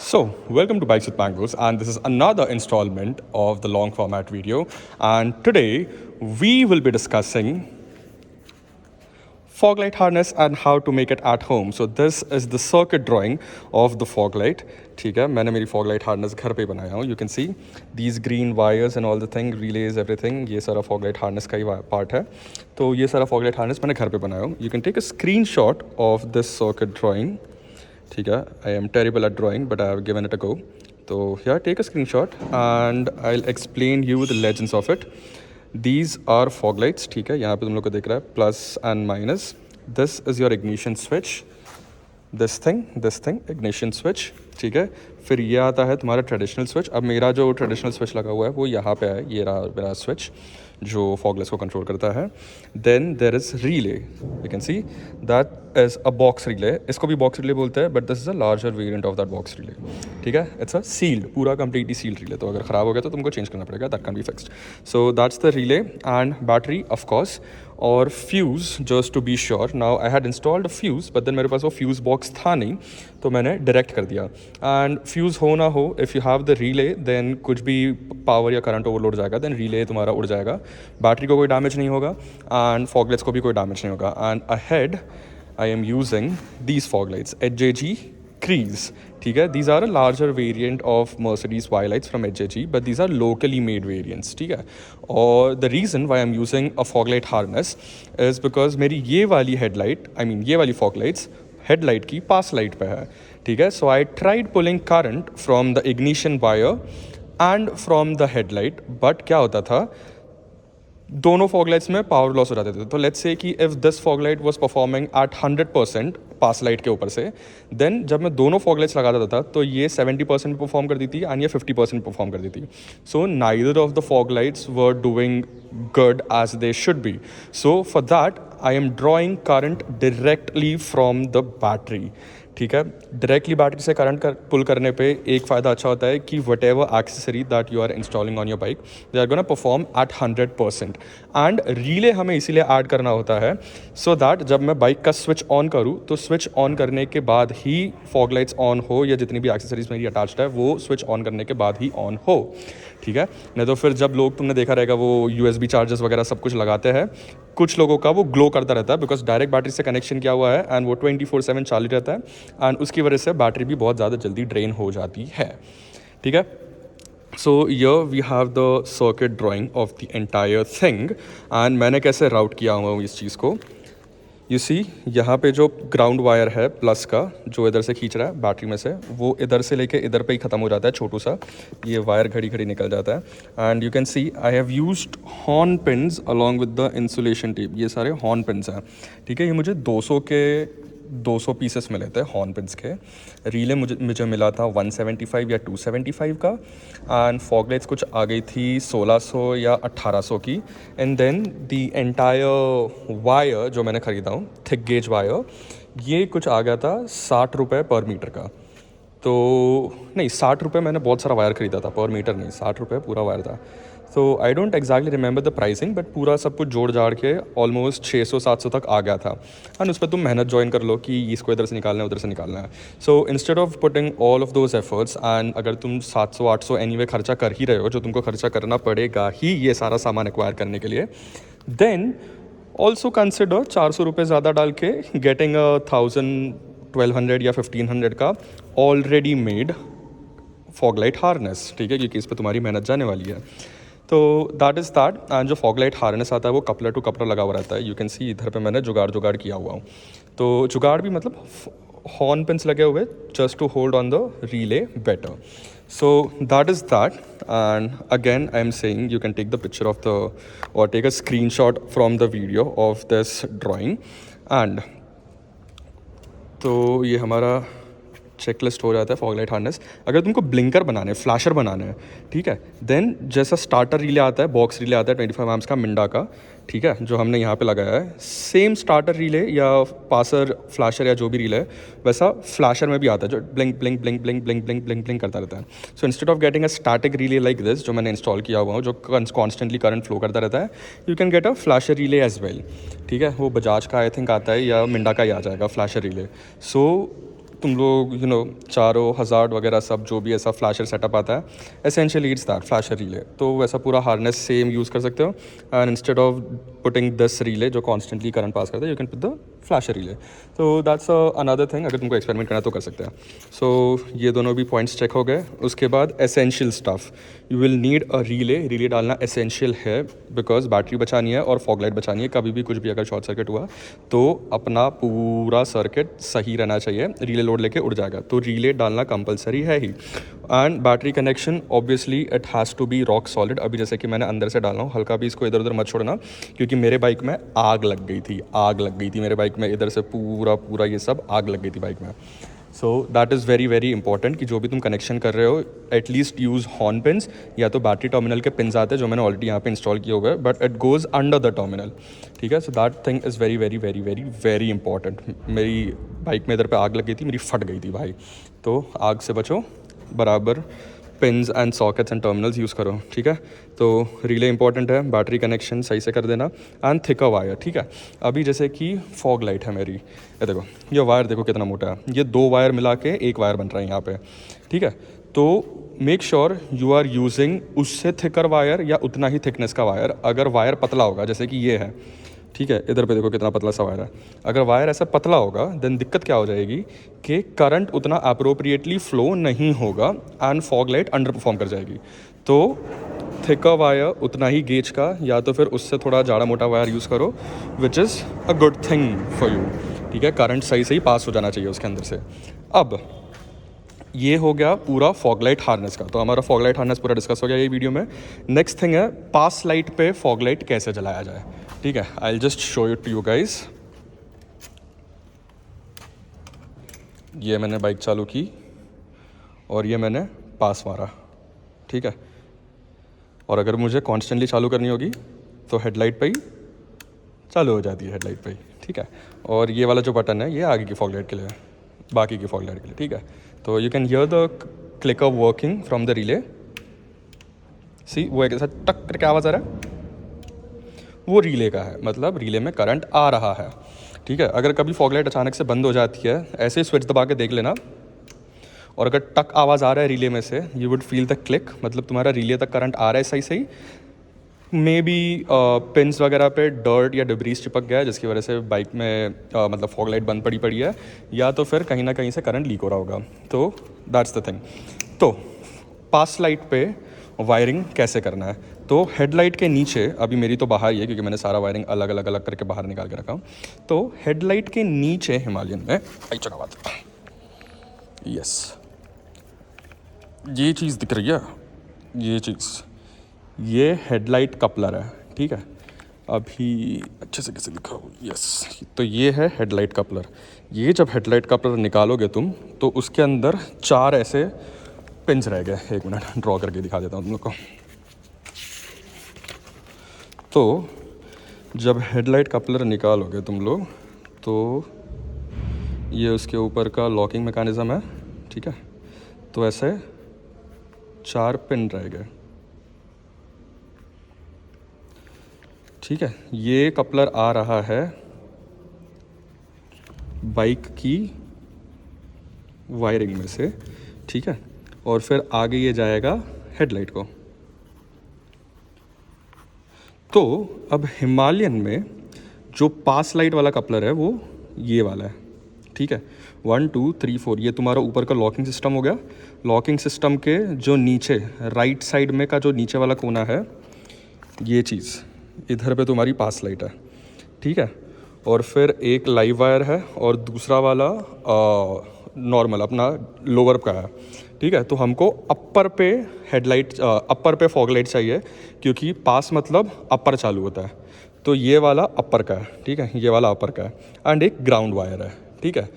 So, welcome to Bikes with Mangoes, and this is another installment of the long format video. And today we will be discussing fog light harness and how to make it at home. So this is the circuit drawing of the fog light. ठीक है, मैंने मेरी fog light harness घर पे बनाया हूँ. You can see these green wires and all the thing, relays, everything. ये सारा fog light harness का ही part है. तो ये सारा fog light harness मैंने घर पे बनाया हूँ. You can take a screenshot of this circuit drawing. ठीक है, I am terrible at drawing, but I have given it a go. So here, take a screenshot and I'll explain you the legends of it. These are fog lights. ठीक है, यहाँ पे तुम लोग को दिख रहा है plus and minus. This is your ignition switch. This thing ignition switch. ठीक है, फिर ये आता है तुम्हारा ट्रेडिशनल स्विच. अब मेरा जो ट्रेडिशनल स्विच लगा हुआ है वो यहाँ पे है. ये रहा मेरा स्विच जो फॉगलेस को कंट्रोल करता है. Then there is relay. You can see that is a box relay. इसको भी बॉक्स रिले बोलते हैं, but this is a larger variant of that box relay. ठीक है, इट्स अ सील्ड, पूरा कंप्लीटली सील्ड रिले. तो अगर ख़राब हो गया तो तुमको चेंज करना पड़ेगा. That can be fixed. So that's the relay and battery of course, और fuse just to be sure. Now I had installed a fuse, but then मेरे पास वो फ्यूज़ बॉक्स था नहीं, तो मैंने डायरेक्ट कर दिया. एंड फ्यूज़ हो ना हो, if you have the relay, then कुछ भी पावर या करंट ओवरलोड जाएगा, देन रिले तुम्हारा उड़ जाएगा. बैटरी को कोई डैमेज नहीं होगा एंड फॉगलाइट्स को भी कोई डैमेज नहीं होगा. And ahead I am using these fog lights HJG Crees. ठीक है, these are a larger variant of Mercedes Y lights from HJG, but these are locally made variants. ठीक है, और the reason why I'm using a fog light harness is because मेरी ये वाली headlight, ये वाली fog lights headlight की पास light पे है. ठीक है, so I tried pulling current from the ignition wire and from the headlight, but क्या होता था, दोनों फॉग लाइट्स में पावर लॉस हो जाते थे. तो लेट्स से कि if this fog light was performing at 100% pass light के ऊपर से, देन जब मैं दोनों फॉग लाइट्स लगा देता था तो ये 70% परफॉर्म कर दी थी एंड ये 50% परफॉर्म कर दी थी. So neither of the fog lights were doing good as they should be. So for that I am drawing current directly from the battery. ठीक है, डायरेक्टली बैटरी से करंट पुल करने पे एक फ़ायदा अच्छा होता है कि whatever accessory that you are installing on your bike, they are gonna perform at 100%. And relay हमें इसीलिए ऐड करना होता है सो दैट जब मैं बाइक का स्विच ऑन करूँ तो स्विच ऑन करने के बाद ही फॉग लाइट्स ऑन हो, या जितनी भी एक्सेसरीज मेरी अटैच्ड है वो स्विच ऑन करने के बाद ही ऑन हो. ठीक है, नहीं तो फिर जब लोग, तुमने देखा रहेगा वो USB चार्जर्स वगैरह सब कुछ लगाते हैं, कुछ लोगों का वो ग्लो करता रहता है बिकॉज डायरेक्ट बैटरी से कनेक्शन किया हुआ है एंड वो 24/7 चालू रहता है एंड उसकी वजह से बैटरी भी बहुत ज़्यादा जल्दी ड्रेन हो जाती है. ठीक है, so here we have the circuit drawing of the entire thing. And मैंने कैसे राउट किया हुआ हूँ इस चीज़ को, यू सी यहाँ पे जो ग्राउंड वायर है प्लस का, जो इधर से खींच रहा है बैटरी में से, वो इधर से लेके इधर पे ही ख़त्म हो जाता है. छोटू सा ये वायर घड़ी घड़ी निकल जाता है. And you can see I have used horn pins along with the insulation tape. ये सारे हॉर्न पिन्स हैं. ठीक है, ये मुझे 200 पीसेस मिले थे हॉर्न पिन्स के. रीले मुझे मिला था 175 या 275 का. एंड फॉग लाइट्स कुछ आ गई थी 1600 या 1800 की. And then the entire wire जो मैंने ख़रीदा हूँ, थिक गेज वायर, ये कुछ आ गया था 60 रुपये पर मीटर का. तो नहीं, 60 रुपये मैंने बहुत सारा वायर ख़रीदा था, पर मीटर नहीं, 60 रुपये पूरा वायर था. तो I don't exactly remember the pricing, but पूरा सब कुछ जोड़ जाड़ के ऑलमोस्ट 600-700 तक आ गया था. एंड उस पर तुम मेहनत ज्वाइन कर लो कि इसको इधर से निकालना है उधर से निकालना है. So instead of putting all of those efforts, and अगर तुम 700-800 एनीवे खर्चा कर ही रहे हो, जो तुमको खर्चा करना पड़ेगा ही ये सारा सामान एक्वायर करने के लिए, देन ऑल्सो कंसिडर 400 रुपये ज़्यादा डाल के गेटिंग 1000, 1200 या 1500 का already made fog light harness. ठीक है, क्योंकि इस पर तुम्हारी मेहनत जाने वाली है. तो दैट इज़ दैट. एंड जो फॉग लाइट हार्नेस आता है वो कपलर टू कपलर लगा हुआ रहता है. यू कैन सी इधर पे मैंने जुगाड़ किया हुआ हूँ. तो जुगाड़ भी मतलब हॉर्न पिन्स लगे हुए just to hold on the relay better. So that is that. And again I am saying you can take the picture of the और take a screenshot from the video of this drawing. And तो ये हमारा checklist हो जाता है fog light harness. अगर तुमको blinker बनाने, फ्लैशर बनाने हैं, ठीक है, देन जैसा स्टार्टर रिले आता है, बॉक्स रिले आता है 25 एम्प्स का मिंडा का, ठीक है, जो हमने यहाँ पे लगाया है, सेम स्टार्टर रिले या पासर फ्लैशर या जो भी रिले है वैसा फ्लैशर में भी आता है, जो blink blink blink blink blink blink blink blink करता रहता है. So instead of getting a static relay like this, जो मैंने इंस्टॉल किया हुआ हूँ, जो कॉन्स्टेंटली करंट फ्लो करता रहता है, you can get a flasher relay as well. ठीक है, वो बजाज का आई थिंक आता है या मिंडा का ही आ जाएगा फ्लैशर रिले. सो तुम लोग चारों हज़ार्ड वगैरह सब जो भी ऐसा फ्लैशर सेटअप आता है, essentially it's that flasher relay. तो वैसा पूरा हार्नेस सेम यूज़ कर सकते हो, and instead of putting this relay जो कॉन्स्टेंटली करंट पास करता है, you can put the flasher relay. तो दैट्स अनदर थिंग, अगर तुमको एक्सपेरिमेंट करना तो कर सकते हैं। सो ये दोनों भी पॉइंट्स चेक हो गए। उसके बाद essential stuff, you will need a relay डालना एसेंशियल है, बिकॉज बैटरी बचानी है और फॉग लाइट बचानी है। कभी भी कुछ भी अगर शॉर्ट सर्किट हुआ तो अपना पूरा सर्किट सही रहना चाहिए, रिले लोड लेके उड़ जाएगा। तो रिले डालना कंपलसरी है ही। And battery connection obviously it has to be rock solid. अभी जैसे कि मैंने अंदर से डाला हूँ, हल्का भी इसको इधर उधर मत छोड़ना, क्योंकि मेरे बाइक में आग लग गई थी मेरे बाइक में, इधर से पूरा ये सब आग लग गई थी बाइक में। सो that is very very important कि जो भी तुम कनेक्शन कर रहे हो एटलीस्ट यूज़ हॉर्न पिन्स, या तो बैटरी टर्मिनल के पिन्स आते हैं जो मैंने ऑलरेडी यहाँ पे इंस्टॉल किए हुए हैं, but it goes under the terminal, ठीक है। So that thing is very very very very very important. मेरी बाइक में इधर पे आग लग गई थी, मेरी फट गई थी भाई। तो आग से बचो, बराबर pins and sockets and terminals use करो, ठीक है। तो रिले इंपॉर्टेंट है, बैटरी कनेक्शन सही से कर देना, एंड थिकर वायर, ठीक है। अभी जैसे कि फॉग लाइट है मेरी, ये देखो, ये वायर देखो कितना मोटा है, ये 2 वायर मिला के 1 वायर बन रहा है यहाँ पे, ठीक है। तो make sure you are using उससे थिकर वायर या उतना ही थिकनेस का वायर। अगर वायर पतला होगा जैसे कि ये है, ठीक है, इधर पे देखो कितना पतला सा वायर है, अगर वायर ऐसा पतला होगा देन दिक्कत क्या हो जाएगी कि करंट उतना अप्रोप्रिएटली फ्लो नहीं होगा and fog light under perform कर जाएगी। तो थिकर वायर उतना ही गेज का या तो फिर उससे थोड़ा ज़्यादा मोटा वायर यूज़ करो, which is a good thing for you, ठीक है। करंट सही सही पास हो जाना चाहिए उसके अंदर से। अब ये हो गया पूरा फॉग लाइट हार्नेस का, तो हमारा फॉग लाइट हार्नेस पूरा डिस्कस हो गया ये वीडियो में। नेक्स्ट थिंग है पास लाइट पे फॉग लाइट कैसे जलाया जाए, ठीक है। I will just show it to you guys. ये मैंने बाइक चालू की और ये मैंने पास मारा, ठीक है। और अगर मुझे कॉन्स्टेंटली चालू करनी होगी तो हेडलाइट पे ही चालू हो जाती है, हेडलाइट पे ही, ठीक है। और ये वाला जो बटन है ये आगे की फॉग लाइट के लिए है, बाकी की फॉग लाइट के लिए, ठीक है। तो you can hear the clicker working from the relay, see वो एक ऐसा टक करके आवाज़ आ रहा है, वो रिले का है, मतलब रिले में करंट आ रहा है, ठीक है। अगर कभी फॉग लाइट अचानक से बंद हो जाती है, ऐसे ही स्विच दबा के देख लेना, और अगर टक आवाज़ आ रहा है रिले में से, you would feel the click, मतलब तुम्हारा रिले तक करंट आ रहा है सही सही। मे बी पिन्स वगैरह पे डर्ट या डिब्रीज चिपक गया है जिसकी वजह से बाइक में मतलब फॉग लाइट बंद पड़ी है, या तो फिर कहीं ना कहीं से करंट लीक हो रहा होगा। तो दैट्स द थिंग। तो पास लाइट पे वायरिंग कैसे करना है, तो हेडलाइट के नीचे, अभी मेरी तो बाहर ही है क्योंकि मैंने सारा वायरिंग अलग अलग करके बाहर निकाल के रखा हूँ। तो हेडलाइट के नीचे हिमालयन में आई चुका बात, यस, ये चीज़ दिख रही है, ये चीज़, ये हेडलाइट कपलर है, ठीक है। अभी अच्छे से कैसे दिखा हो, यस, तो ये है हेडलाइट कपलर। ये जब हेडलाइट कपलर निकालोगे तुम तो उसके अंदर 4 ऐसे पिंस रह गए, 1 मिनट ड्रॉ करके दिखा देता हूँ तुम लोग को। तो जब हेडलाइट कपलर निकालोगे तुम लोग तो ये उसके ऊपर का लॉकिंग मैकेनिज़्म है, ठीक है। तो ऐसे 4 पिन रह गए, ठीक है। ये कपलर आ रहा है बाइक की वायरिंग में से, ठीक है, और फिर आगे ये जाएगा हेडलाइट को। तो अब हिमालयन में जो पास लाइट वाला कपलर है वो ये वाला है, ठीक है। 1 2 3 4 ये तुम्हारा ऊपर का लॉकिंग सिस्टम हो गया। लॉकिंग सिस्टम के जो नीचे राइट साइड में का जो नीचे वाला कोना है, ये चीज़ इधर पे तुम्हारी पास लाइट है, ठीक है। और फिर एक लाइव वायर है और दूसरा वाला नॉर्मल अपना लोअर का है, ठीक है। तो हमको अपर पे हेडलाइट, अपर पे फॉग लाइट चाहिए क्योंकि पास मतलब अपर चालू होता है। तो ये वाला अपर का है, ठीक है, ये वाला अपर का है, एंड एक ग्राउंड वायर है, ठीक है।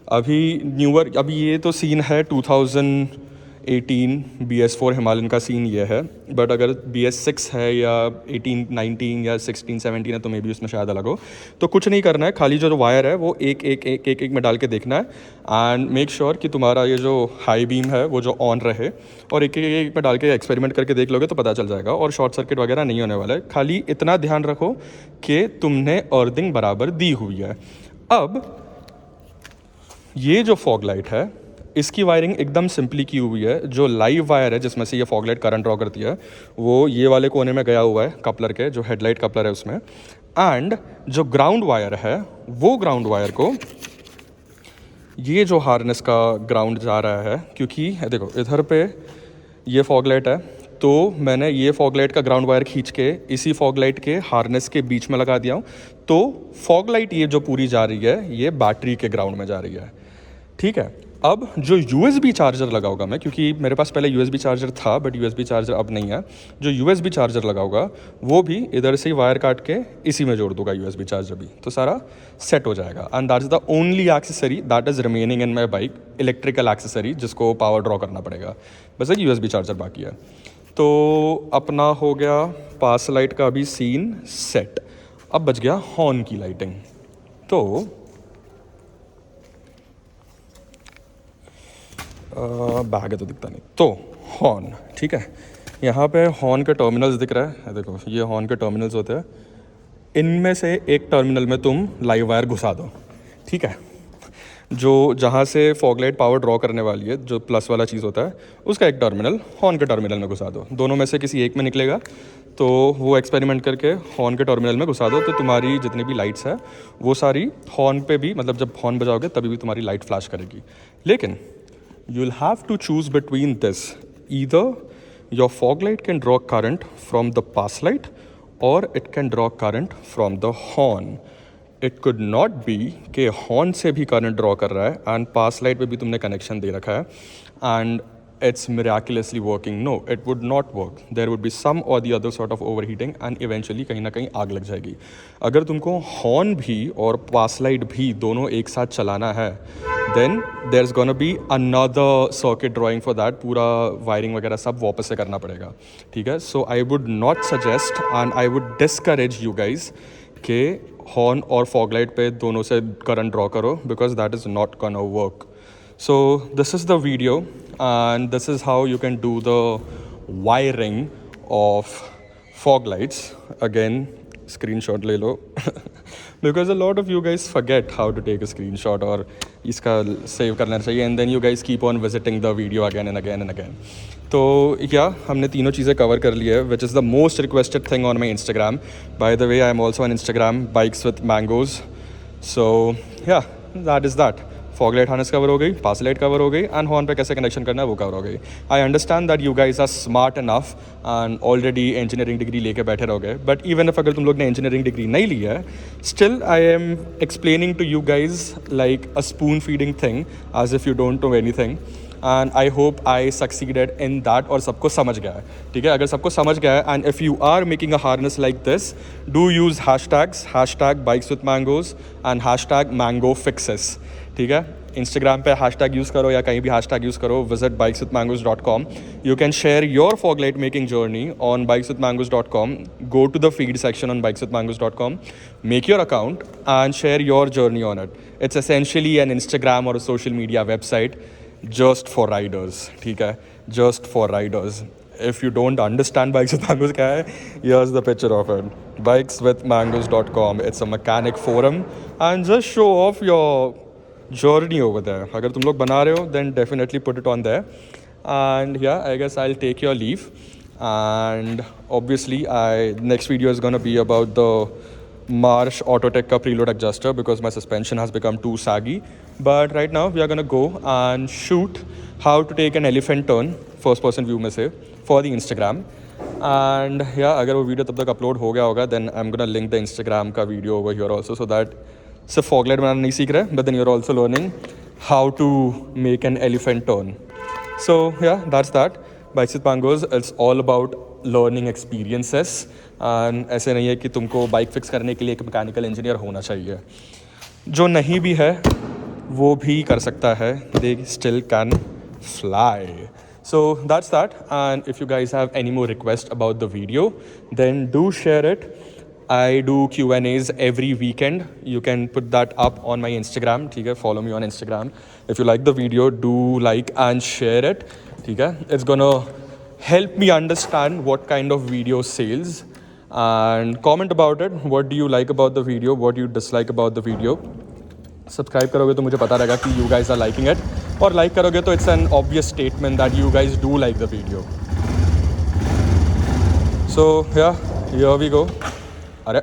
अभी ये तो सीन है 2018 BS4 हिमालयन का सीन ये है, बट अगर BS6 है या 18 19 या 16 17 है तो मे बी उसमें शायद अलग हो। तो कुछ नहीं करना है, खाली जो वायर है वो एक में डाल के देखना है, एंड मेक श्योर कि तुम्हारा ये जो हाई बीम है वो जो ऑन रहे, और एक में डाल के एक्सपेरिमेंट करके देख लोगे तो पता चल जाएगा, और शॉर्ट सर्किट वगैरह नहीं होने वाला है। खाली इतना ध्यान रखो कि तुमने अर्थिंग बराबर दी हुई है। अब ये जो फॉग लाइट है इसकी वायरिंग एकदम सिंपली की हुई है। जो लाइव वायर है जिसमें से ये फॉग लाइट करंट ड्रॉ करती है वो ये वाले कोने में गया हुआ है कपलर के, जो हेडलाइट कपलर है उसमें। एंड जो ग्राउंड वायर है वो ग्राउंड वायर को ये जो हार्नेस का ग्राउंड जा रहा है, क्योंकि देखो इधर पे ये फॉग लाइट है तो मैंने ये फॉग लाइट का ग्राउंड वायर खींच के इसी फॉग लाइट के हार्नेस के बीच में लगा दिया हूँ। तो फॉग लाइट ये जो पूरी जा रही है ये बैटरी के ग्राउंड में जा रही है, ठीक है। अब जो USB चार्जर लगाऊंगा मैं, क्योंकि मेरे पास पहले USB चार्जर था बट USB चार्जर अब नहीं है, जो USB चार्जर लगाऊंगा वो भी इधर से ही वायर काट के इसी में जोड़ दूंगा USB चार्जर भी, तो सारा सेट हो जाएगा। And that is the only accessory that is remaining in my bike, electrical accessory जिसको पावर ड्रॉ करना पड़ेगा, बस एक USB चार्जर बाकी है। तो अपना हो गया पास लाइट का भी सीन सेट। अब बच गया हॉर्न की लाइटिंग। तो बैग है तो दिखता नहीं, तो हॉर्न, ठीक है। यहाँ पे हॉर्न के टर्मिनल्स दिख रहा है, देखो ये हॉर्न के टर्मिनल्स होते हैं। इनमें से एक टर्मिनल में तुम लाइव वायर घुसा दो, ठीक है। जो जहाँ से फॉग लाइट पावर ड्रॉ करने वाली है, जो प्लस वाला चीज़ होता है, उसका एक टर्मिनल हॉर्न के टर्मिनल में घुसा दो। दोनों में से किसी एक में निकलेगा तो वो एक्सपेरिमेंट करके हॉर्न के टर्मिनल में घुसा दो, तो तुम्हारी जितनी भी लाइट्स है वो सारी हॉर्न पे भी, मतलब जब हॉर्न बजाओगे तभी भी तुम्हारी लाइट फ्लैश करेगी। लेकिन you'll have to choose between this. Either your fog light can draw current from the pass light or it can draw current from the horn. It could not be कि horn से भी current draw कर रहा है and pass light पे भी तुमने connection दे रखा है and it's miraculously working. No, it would not work. There would be some or the other sort of overheating and eventually कहीं ना कहीं आग लग जाएगी। अगर तुमको horn भी और pass light भी दोनों एक साथ चलाना है then there's gonna be another circuit drawing for that, पूरा वायरिंग वगैरह सब वापस से करना पड़ेगा, ठीक है। So I would not suggest and I would discourage you guys कि हॉर्न और फॉग लाइट पे दोनों से करंट ड्रॉ करो, because that is not gonna work. So this is the video and this is how you can do the wiring of fog lights. Again, screenshot ले लो because a lot of you guys forget how to take a screenshot और इसका save करना चाहिए and then you guys keep on visiting the video again and again and again. तो या हमने तीनों चीज़ें कवर कर ली है, which is the most requested thing on my Instagram. By the way, I am also on Instagram, bikes with mangoes. So yeah, that is that. Fog light harness cover हो गई, पास light cover हो गई and horn पे कैसे connection करना है वो cover हो गई। I understand that you guys are smart enough and already engineering degree लेके बैठे रहोगे, बट इवन इफ अगर तुम लोग ने इंजीनियरिंग डिग्री नहीं ली है, still I am explaining to you guys like a spoon feeding thing as if you don't know anything and I hope I succeeded in that और सबको समझ गया है, ठीक है। अगर सबको समझ गया है and if you are making a harness like this, do use hashtags, hashtag bikes with mangoes and hashtag mango fixes, ठीक है। इंस्टाग्राम पे हैशटैग यूज़ करो या कहीं भी हैशटैग यूज़ करो, visit bikeswithmangoes.com. You can share your fog light making journey on bikeswithmangoes.com. Go to the feed section on bikeswithmangoes.com, make your account and share your journey on it. It's essentially an Instagram or a social media website just for riders, ठीक है, just for riders. If you don't understand Bikes with Mangoes क्या है, here's the picture of it. bikeswithmangoes.com. It's a mechanic forum and just show off your journey over there. अगर तुम लोग बना रहे हो then definitely put it on there. And yeah, I guess I'll take your leave. And obviously next video is gonna be about the Marsh Autotech का preload adjuster because my suspension has become too saggy. But right now we are gonna go and shoot how to take an elephant turn first person view में से for the Instagram. And yeah, अगर वो video तब तक upload हो गया होगा then I'm gonna link the Instagram का video over here also, so that सिर्फ फॉग लाइट बनाना नहीं सीख रहे but then you're also learning how to make an elephant turn. So yeah, that's that. Bikes with Mangoes, it's all about learning experiences and ऐसे नहीं है कि तुमको bike fix करने के लिए एक मैकेनिकल इंजीनियर होना चाहिए, जो नहीं भी है वो भी कर सकता है, they still can fly. So that's that, and if you guys have any more requests about the video then do share it. I do Q&As every weekend. You can put that up on my Instagram, ठीक है, follow me on Instagram. If you like the video, do like and share it, ठीक है. It's gonna help me understand what kind of video sells and comment about it. What do you like about the video? What do you dislike about the video? Subscribe करोगे तो मुझे पता रहेगा कि you guys are liking it, और like करोगे तो it's an obvious statement that you guys do like the video. So yeah here we go. अरे